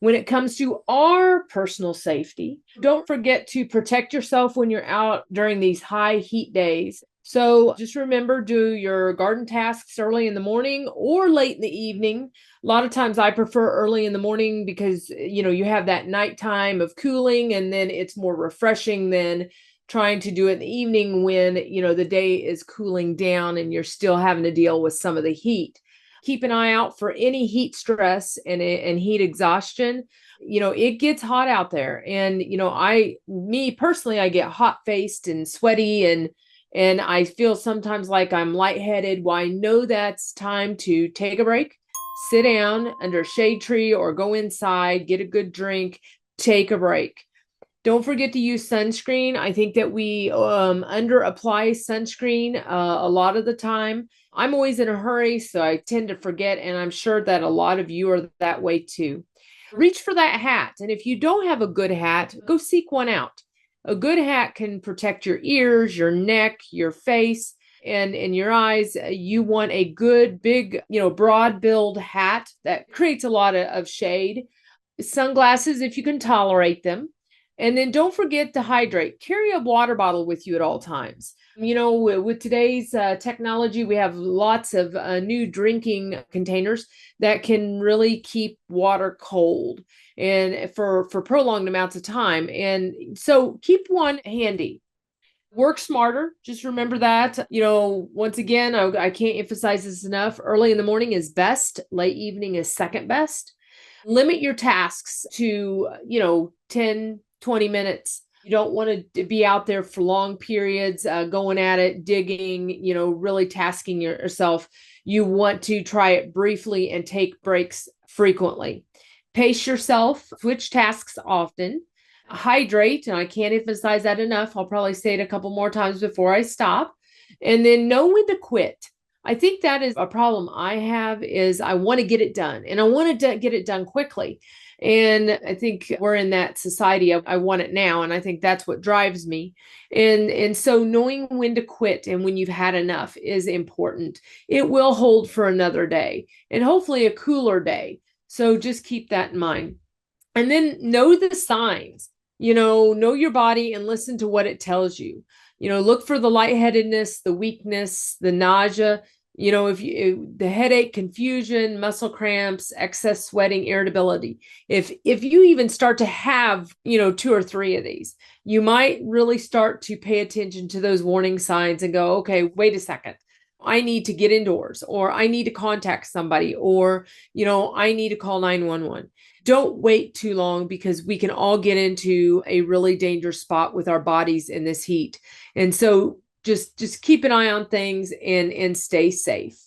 When it comes to our personal safety, don't forget to protect yourself when you're out during these high heat days. So just remember, do your garden tasks early in the morning or late in the evening. A lot of times I prefer early in the morning because, you have that nighttime of cooling, and then it's more refreshing than trying to do it in the evening when, the day is cooling down and you're still having to deal with some of the heat. Keep an eye out for any heat stress and heat exhaustion. It gets hot out there, and me personally, I get hot faced and sweaty, and I feel sometimes like I'm lightheaded. Well, I know that's time to take a break, sit down under a shade tree or go inside, get a good drink, take a break. Don't forget to use sunscreen. I think that we under apply sunscreen a lot of the time. I'm always in a hurry, so I tend to forget, and I'm sure that a lot of you are that way too. Reach for that hat, and if you don't have a good hat, go seek one out. A good hat can protect your ears, your neck, your face, and your eyes. You want a good, big, broad-billed hat that creates a lot of shade. Sunglasses, if you can tolerate them. And then don't forget to hydrate. Carry a water bottle with you at all times. With today's technology, we have lots of new drinking containers that can really keep water cold and for prolonged amounts of time. And so keep one handy. Work smarter. Just remember that. Once again, I can't emphasize this enough. Early in the morning is best. Late evening is second best. Limit your tasks to, 10, 20 minutes. You don't want to be out there for long periods, going at it, digging, really tasking yourself. You want to try it briefly and take breaks frequently. Pace yourself, switch tasks often, hydrate, and I can't emphasize that enough. I'll probably say it a couple more times before I stop. And then know when to quit. I think that is a problem I have, is I want to get it done, and I want to get it done quickly. And I think we're in that society of I want it now, and I think that's what drives me. And so knowing when to quit and when you've had enough is important. It will hold for another day and hopefully a cooler day. So just keep that in mind. And then know the signs. Know your body and listen to what it tells you. Look for the lightheadedness, the weakness, the nausea, the headache, confusion, muscle cramps, excess sweating, irritability. If you even start to have, 2 or 3 of these, you might really start to pay attention to those warning signs and go, okay, wait a second. I need to get indoors, or I need to contact somebody, or, I need to call 911. Don't wait too long, because we can all get into a really dangerous spot with our bodies in this heat. And so just keep an eye on things and stay safe.